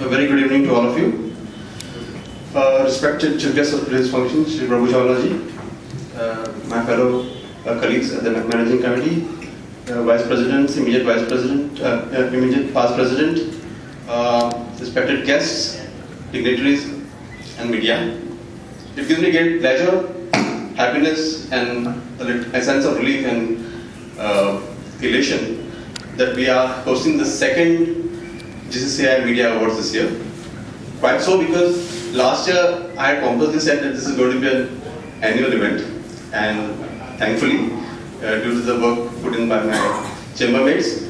A very good evening to all of you. Respected chief guest of today's function, Shri Prabhu Chawlaji, my fellow colleagues at the managing committee, vice presidents, immediate vice president, immediate past president, respected guests, dignitaries, and media. It gives me great pleasure, happiness, and a sense of relief and elation that we are hosting the second GCCI Media Awards this year. Quite so because last year I had pompously said that this is going to be an annual event, and thankfully, due to the work put in by my chambermates,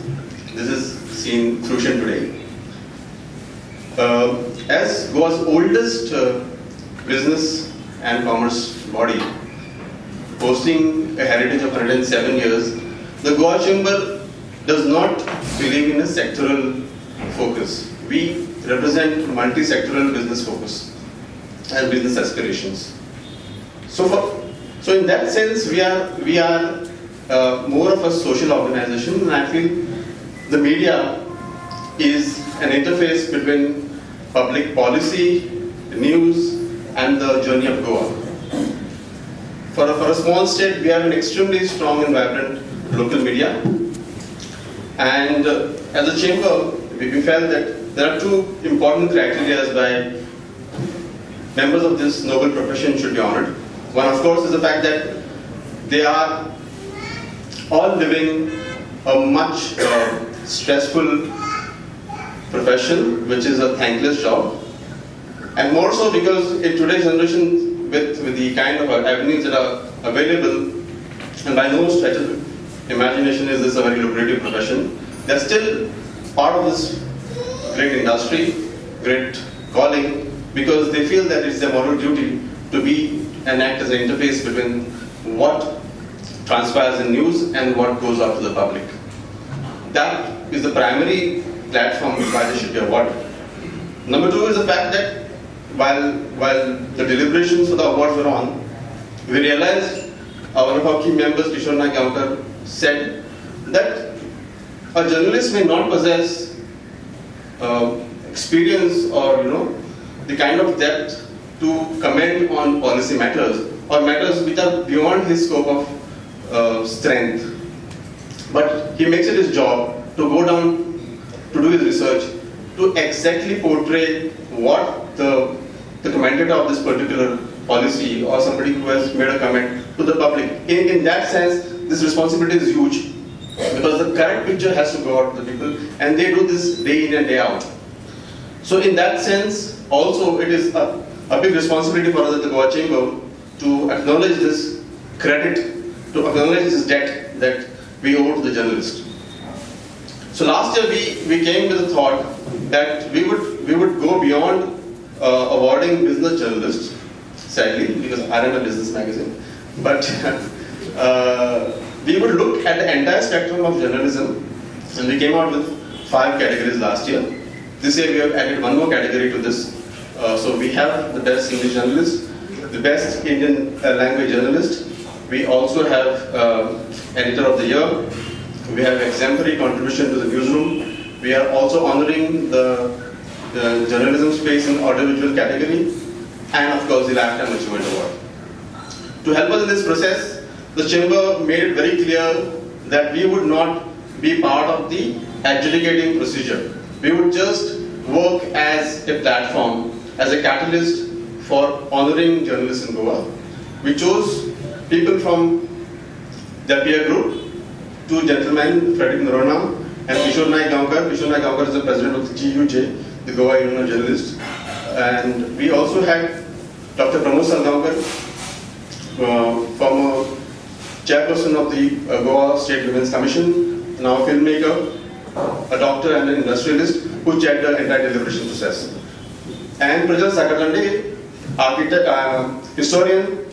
this is seen fruition today. As Goa's oldest business and commerce body, boasting a heritage of 107 years, the Goa Chamber does not believe in a sectoral focus. We represent multi-sectoral business focus and business aspirations. So in that sense, we are more of a social organization, and I feel the media is an interface between public policy, news, and the journey of Goa. For a small state, we have an extremely strong and vibrant local media, and as a chamber, we felt that there are two important criteria by members of this noble profession should be honored. One, of course, is the fact that they are all living a much stressful profession, which is a thankless job, and more so because in today's generation, with the kind of avenues that are available, and by no stretch of imagination is this a very lucrative profession, they're still part of this great industry, great calling, because they feel that it's their moral duty to be and act as an interface between what transpires in news and what goes out to the public. That is the primary platform why they should be awarded. Number two is the fact that while the deliberations for the awards were on, we realized one of our key members, Kishore said that a journalist may not possess experience or the kind of depth to comment on policy matters or matters which are beyond his scope of strength. But he makes it his job to go down to do his research, to exactly portray what the commentator of this particular policy or somebody who has made a comment to the public. In that sense, this responsibility is huge because the correct picture has to go out to the people, and they do this day in and day out. So in that sense, also it is a big responsibility for us at the Goa Chamber to acknowledge this credit, to acknowledge this debt that we owe to the journalist. So last year we came with the thought that we would go beyond awarding business journalists, sadly, because I run a business magazine, but we would look at the entire spectrum of journalism, and we came out with 5 categories last year. This year we have added one more category to this. So we have the best English journalist, the best Indian language journalist. We also have editor of the year. We have exemplary contribution to the newsroom. We are also honoring the journalism space in audiovisual category, and of course the Lifetime Achievement Award. To help us in this process, the Chamber made it very clear that we would not be part of the adjudicating procedure. We would just work as a platform, as a catalyst for honoring journalists in Goa. We chose people from the peer group, 2 gentlemen, Frederick Noronha and Kishore Gaonkar. Kishore Gaonkar is the president of the GUJ, the Goa Union of Journalists. And we also had Dr. Pramod Salgaonkar, former chairperson of the Goa State Women's Commission, now a filmmaker, a doctor and an industrialist who chaired the entire deliberation process. And Prajal Sakatande, architect, historian,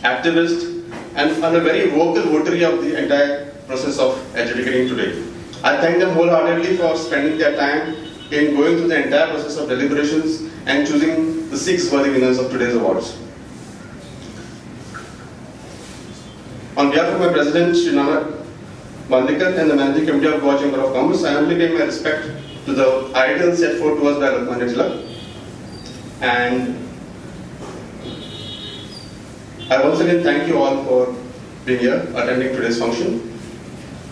activist, and a very vocal votary of the entire process of adjudicating today. I thank them wholeheartedly for spending their time in going through the entire process of deliberations and choosing the 6 worthy winners of today's awards. On behalf of my president, Shri Nanak Bandekar, and the managing committee of Goa Chamber of Commerce, I only pay my respect to the ideals set forth to us by Lokmanya Tilak. And I once again thank you all for being here, attending today's function.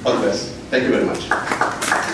All the best. Thank you very much.